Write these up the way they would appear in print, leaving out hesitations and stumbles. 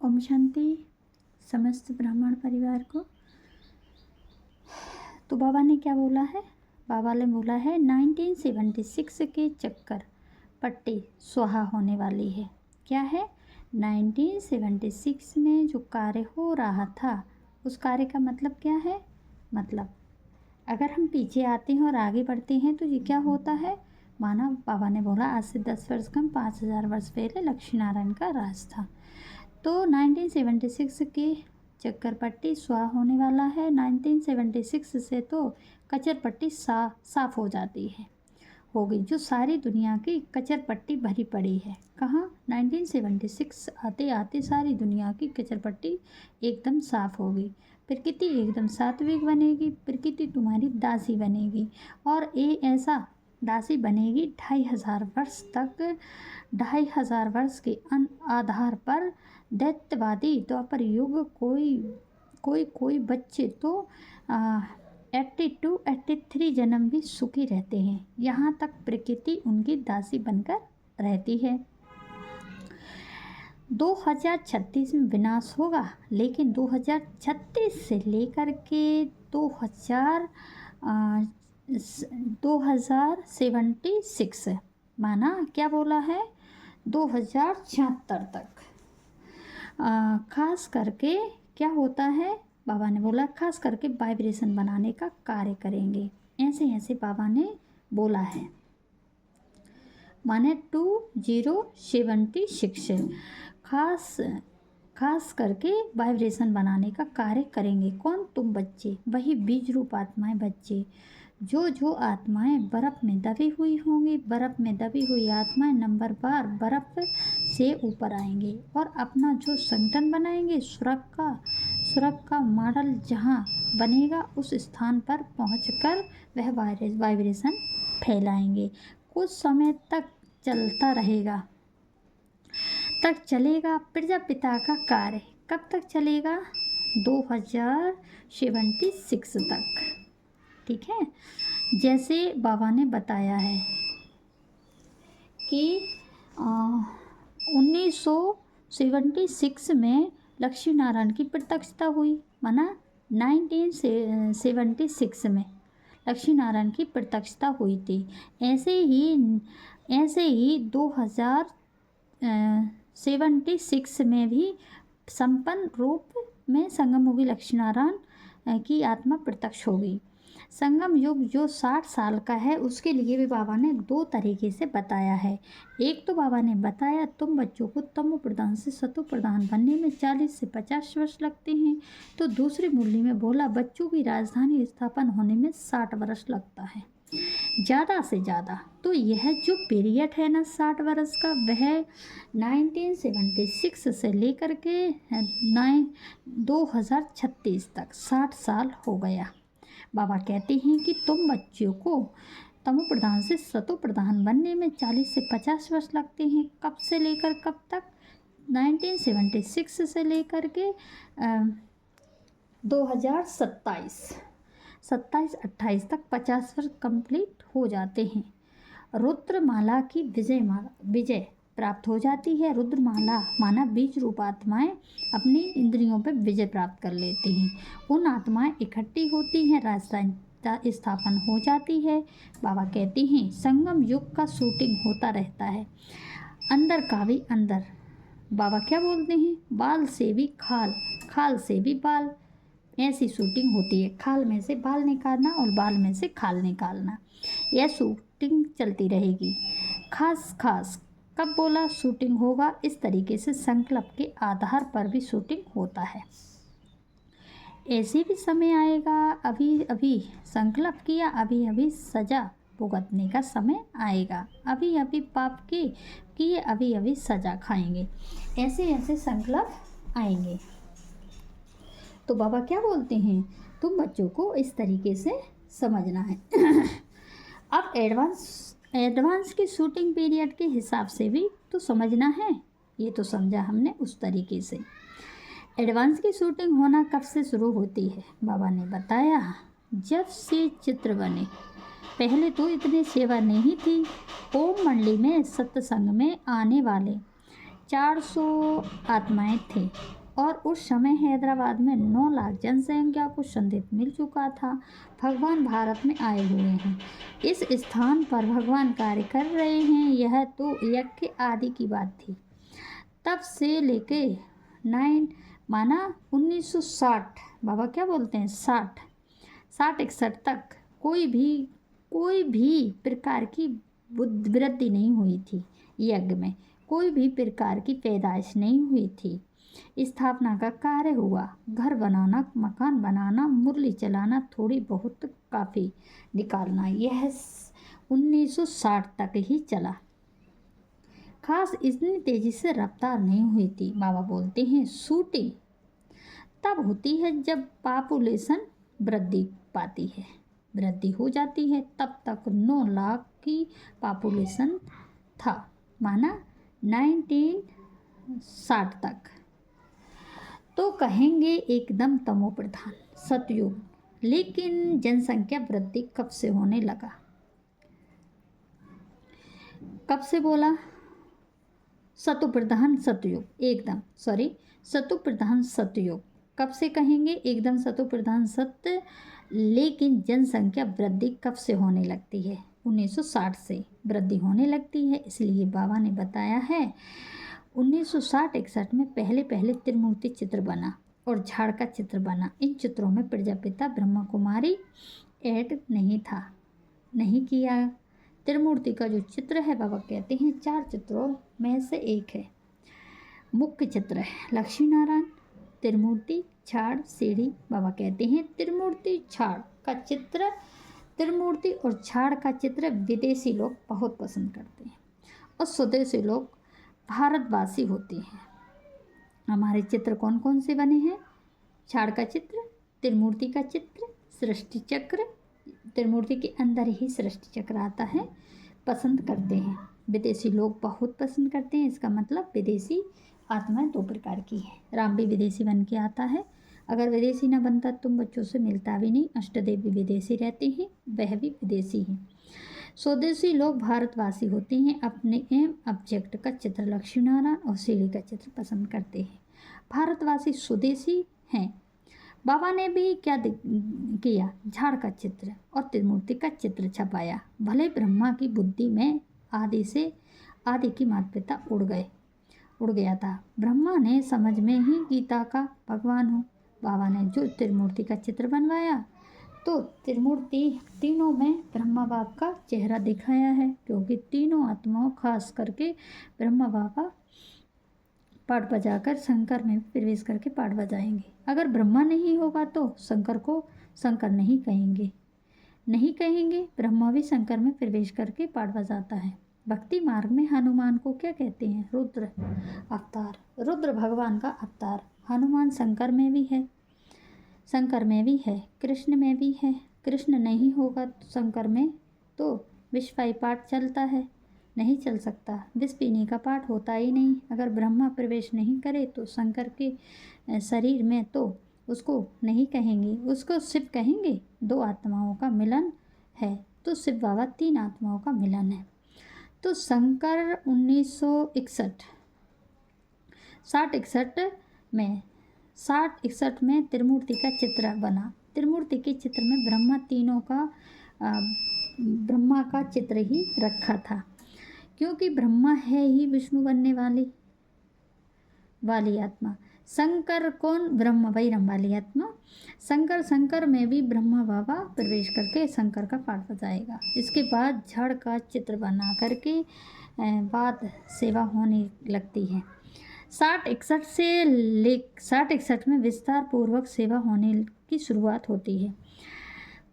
ओम शांति समस्त ब्राह्मण परिवार को। तो बाबा ने क्या बोला है? बाबा ने बोला है 1976 के चक्कर पट्टी स्वाहा होने वाली है। क्या है? 1976 में जो कार्य हो रहा था उस कार्य का मतलब क्या है? मतलब अगर हम पीछे आते हैं और आगे बढ़ते हैं तो ये क्या होता है? माना बाबा ने बोला आज से 10 वर्ष कम 5000 वर्ष पहले लक्ष्मी नारायण का राज था। तो 1976 के चक्कर पट्टी स्वाहा होने वाला है। 1976 से तो कचर पट्टी साफ हो जाती है, होगी, जो सारी दुनिया की कचर पट्टी भरी पड़ी है। कहाँ? 1976 आते आते सारी दुनिया की कचर पट्टी एकदम साफ होगी। प्रकृति एकदम सात्विक बनेगी, प्रकृति तुम्हारी दासी बनेगी और ये ऐसा दासी बनेगी 2500 वर्ष तक। 2500 वर्ष के आधार पर दैत्यवादी द्वापर युग कोई बच्चे तो 82 83 जन्म भी सुखी रहते हैं। यहाँ तक प्रकृति उनकी दासी बनकर रहती है। 2036 में विनाश होगा, लेकिन 2036 से लेकर के 2076 माना क्या बोला है? 2076 तक खास करके क्या होता है? बाबा ने बोला खास करके वाइब्रेशन बनाने का कार्य करेंगे। ऐसे ऐसे बाबा ने बोला है, माने 2076 खास करके वाइब्रेशन बनाने का कार्य करेंगे। कौन? तुम बच्चे, वही बीज रूप आत्माएं बच्चे। जो आत्माएं बर्फ़ में दबी हुई होंगी, बर्फ़ में दबी हुई आत्माएं नंबर बार बर्फ़ से ऊपर आएंगे और अपना जो संगठन बनाएंगे, स्वर्ग का मॉडल जहाँ बनेगा उस स्थान पर पहुंचकर वह वाइब्रेशन फैलाएंगे। कुछ समय तक चलता रहेगा, तक चलेगा प्रजापिता का कार्य। कब तक चलेगा? 2076 तक। ठीक है। जैसे बाबा ने बताया है कि 1976 में लक्ष्मी नारायण की प्रत्यक्षता हुई। माना 1976 में लक्ष्मी नारायण की प्रत्यक्षता हुई थी। ऐसे ही 2076 में भी संपन्न रूप में संगम होगी, लक्ष्मी नारायण की आत्मा प्रत्यक्ष होगी। संगम युग जो 60 साल का है उसके लिए भी बाबा ने 2 तरीके से बताया है। एक तो बाबा ने बताया तुम बच्चों को तमो प्रधान से सतो प्रधान बनने में 40 से 50 वर्ष लगते हैं। तो दूसरी मुरली में बोला बच्चों की राजधानी स्थापन होने में 60 वर्ष लगता है, ज़्यादा से ज़्यादा। तो यह जो पीरियड है ना 60 वर्ष का, वह 1976 से लेकर के 2036 तक 60 साल हो गया। बाबा कहते हैं कि तुम बच्चों को तमो प्रधान से सतो प्रधान बनने में 40 से 50 वर्ष लगते हैं। कब से लेकर कब तक? 1976 से लेकर के 2027-28 तक 50 वर्ष कंप्लीट हो जाते हैं। रुद्रमाला की विजय प्राप्त हो जाती है। रुद्रमाला माना बीज रूप आत्माएं अपनी इंद्रियों पर विजय प्राप्त कर लेती हैं। उन आत्माएं इकट्ठी होती हैं, राजधानी स्थापन हो जाती है। बाबा कहते हैं संगम युग का शूटिंग होता रहता है, अंदर का भी अंदर। बाबा क्या बोलते हैं? बाल से भी खाल, खाल से भी बाल, ऐसी शूटिंग होती है। खाल में से बाल निकालना और बाल में से खाल निकालना, यह शूटिंग चलती रहेगी। खास कब बोला शूटिंग होगा? इस तरीके से संकल्प के आधार पर भी शूटिंग होता है। ऐसे भी समय आएगा, अभी संकल्प किया, अभी सजा भुगतने का समय आएगा। अभी पाप किए, अभी सजा खाएंगे। ऐसे संकल्प आएंगे। तो बाबा क्या बोलते हैं? तुम बच्चों को इस तरीके से समझना है। अब एडवांस की शूटिंग पीरियड के हिसाब से भी तो समझना है। ये तो समझा हमने उस तरीके से। एडवांस की शूटिंग होना कब से शुरू होती है? बाबा ने बताया जब से चित्र बने। पहले तो इतनी सेवा नहीं थी। ओम मंडली में सत्संग में आने वाले 400 आत्माएं थे और उस समय हैदराबाद में 9 लाख जनसंख्या को संदेश मिल चुका था। भगवान भारत में आए हुए हैं, इस स्थान पर भगवान कार्य कर रहे हैं। यह तो यज्ञ आदि की बात थी। तब से लेके 1960 बाबा क्या बोलते हैं 61 तक कोई भी प्रकार की वृद्धि नहीं हुई थी। यज्ञ में कोई भी प्रकार की पैदाइश नहीं हुई थी। स्थापना का कार्य हुआ, घर बनाना, मकान बनाना, मुरली चलाना, थोड़ी बहुत काफ़ी निकालना, यह 1960 तक ही चला। खास इतनी तेज़ी से रफ्तार नहीं हुई थी। बाबा बोलते हैं शूटिंग तब होती है जब पॉपुलेशन वृद्धि पाती है, वृद्धि हो जाती है। तब तक 9 लाख की पॉपुलेशन था, माना 1960 तक। तो कहेंगे एकदम तमो प्रधान सतयुग। लेकिन जनसंख्या वृद्धि कब से होने लगा? कब से बोला? सतु प्रधान सतयुग, एकदम सतु प्रधान सतयुग। कब से कहेंगे? एकदम सतु प्रधान सत्य। लेकिन जनसंख्या वृद्धि कब से होने लगती है? 1960 से वृद्धि होने लगती है। इसलिए बाबा ने बताया है 1960-61 में पहले त्रिमूर्ति चित्र बना और झाड़ का चित्र बना। इन चित्रों में प्रजापिता ब्रह्मा कुमारी ऐड नहीं किया। त्रिमूर्ति का जो चित्र है बाबा कहते हैं 4 चित्रों में से एक है। मुख्य चित्र है लक्ष्मी नारायण, त्रिमूर्ति, झाड़, सीढ़ी। बाबा कहते हैं त्रिमूर्ति और झाड़ का चित्र विदेशी लोग बहुत पसंद करते हैं और स्वदेशी लोग भारतवासी होते हैं। हमारे चित्र कौन कौन से बने हैं? झाड़ का चित्र, त्रिमूर्ति का चित्र, सृष्टि चक्र, त्रिमूर्ति के अंदर ही सृष्टि चक्र आता है, पसंद करते हैं। विदेशी लोग बहुत पसंद करते हैं। इसका मतलब विदेशी आत्माएं 2 प्रकार की है। राम भी विदेशी बन के आता है। अगर विदेशी ना बनता तुम बच्चों से मिलता भी नहीं। अष्टदेव भी विदेशी रहते हैं, वह भी विदेशी हैं। स्वदेशी लोग भारतवासी होते हैं। अपने एम ऑब्जेक्ट का चित्र लक्ष्मी नारायण और सीढ़ी का चित्र पसंद करते हैं। भारतवासी स्वदेशी हैं। बाबा ने भी क्या किया? झाड़ का चित्र और त्रिमूर्ति का चित्र छपाया। भले ब्रह्मा की बुद्धि में आदि की माता पिता उड़ गया था। ब्रह्मा ने समझ में ही गीता का भगवान हो। बाबा ने जो त्रिमूर्ति का चित्र बनवाया तो त्रिमूर्ति तीनों में ब्रह्मा बाप का चेहरा दिखाया है, क्योंकि तीनों आत्माओं खास करके ब्रह्मा बाबा पाठ बजाकर शंकर में प्रवेश करके पाठ बजाएंगे। अगर ब्रह्मा नहीं होगा तो शंकर को शंकर नहीं कहेंगे। ब्रह्मा भी शंकर में प्रवेश करके पाठ बजाता है। भक्ति मार्ग में हनुमान को क्या कहते हैं? रुद्र अवतार, रुद्र भगवान का अवतार। हनुमान शंकर में भी है, कृष्ण में भी है। कृष्ण नहीं होगा तो शंकर में तो विश्वाई पाठ चलता है, नहीं चल सकता। विष पीने का पाठ होता ही नहीं। अगर ब्रह्मा प्रवेश नहीं करे तो शंकर के शरीर में तो उसको नहीं कहेंगे, उसको शिव कहेंगे। 2 आत्माओं का मिलन है तो शिव बाबा 3 आत्माओं का मिलन है। तो शंकर 60-61 में त्रिमूर्ति का चित्र बना। त्रिमूर्ति के चित्र में ब्रह्मा का चित्र ही रखा था, क्योंकि ब्रह्मा है ही विष्णु बनने वाली आत्मा। शंकर कौन? ब्रह्मा वैरम वाली आत्मा। शंकर में भी ब्रह्मा बाबा प्रवेश करके शंकर का पाठ बजाएगा। इसके बाद झाड़ का चित्र बना करके बाद सेवा होने लगती है। 60-61 में विस्तार पूर्वक सेवा होने की शुरुआत होती है।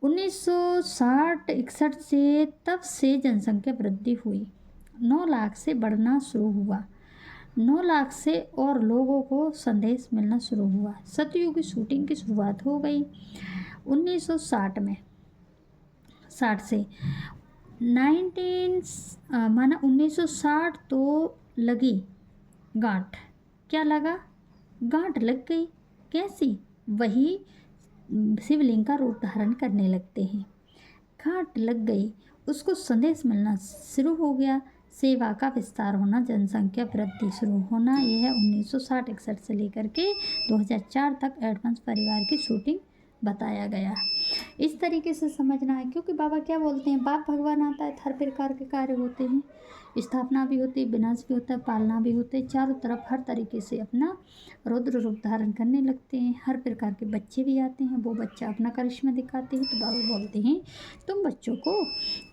1960-61 से तब से जनसंख्या वृद्धि हुई, 9 लाख से बढ़ना शुरू हुआ। 9 लाख से और लोगों को संदेश मिलना शुरू हुआ। सतयुग की शूटिंग की शुरुआत हो गई 1960 में। 60 से 1960 तो लगी गांठ। क्या लगा? गांठ लग गई। कैसी? वही शिवलिंग का रूप धारण करने लगते हैं। गांठ लग गई, उसको संदेश मिलना शुरू हो गया। सेवा का विस्तार होना, जनसंख्या वृद्धि शुरू होना। यह 1960-61 से लेकर के 2004 तक एडम्स परिवार की शूटिंग बताया गया। इस तरीके से समझना है, क्योंकि बाबा क्या बोलते हैं, बाप भगवान आता है तो हर प्रकार के कार्य होते हैं, स्थापना भी होती है, विनाश भी होता है, पालना भी होता है, चारों तरफ हर तरीके से अपना रुद्र रूप धारण करने लगते हैं। हर प्रकार के बच्चे भी आते हैं, वो बच्चा अपना करिश्मा दिखाते हैं, तो बाबा बोलते हैं तुम बच्चों को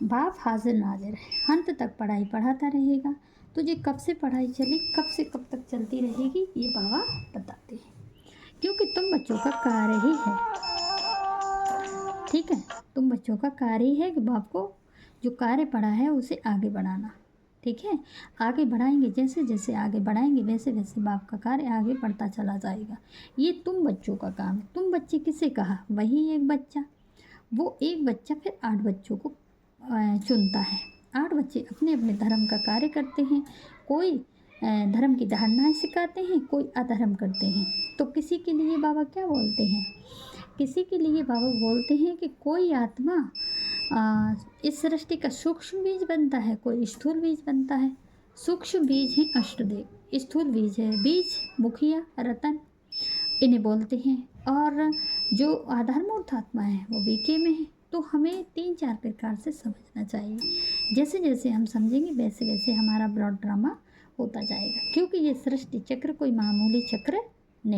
बाप हाजिर नाजिर है, अंत तक पढ़ाई पढ़ाता रहेगा। तुझे कब से पढ़ाई चली, कब से कब तक चलती रहेगी, ये बाबा बताते हैं, क्योंकि तुम बच्चों का कार्य ही है। ठीक है, तुम बच्चों का कार्य ही है कि बाप को जो कार्य पड़ा है उसे आगे बढ़ाना। ठीक है, आगे बढ़ाएंगे, जैसे जैसे आगे बढ़ाएंगे वैसे वैसे बाप का कार्य आगे बढ़ता चला जाएगा। ये तुम बच्चों का काम है। तुम बच्चे किसे कहा, वही एक बच्चा, वो एक बच्चा फिर 8 बच्चों को चुनता है। 8 बच्चे अपने अपने धर्म का कार्य करते हैं। कोई धर्म की धारणाएं सिखाते हैं, कोई अधर्म करते हैं। तो किसी के लिए बाबा क्या बोलते हैं, किसी के लिए बाबा बोलते हैं कि कोई आत्मा इस सृष्टि का सूक्ष्म बीज बनता है, कोई स्थूल बीज बनता है। सूक्ष्म बीज है अष्टदेव, स्थूल बीज है बीज, मुखिया, रतन, इन्हें बोलते हैं। और जो अधर्मूर्त आत्मा है वो बीके में है। तो हमें 3-4 प्रकार से समझना चाहिए। जैसे जैसे हम समझेंगे वैसे वैसे हमारा ब्रॉड ड्रामा होता जाएगा, क्योंकि ये सृष्टि चक्र कोई मामूली चक्र नहीं।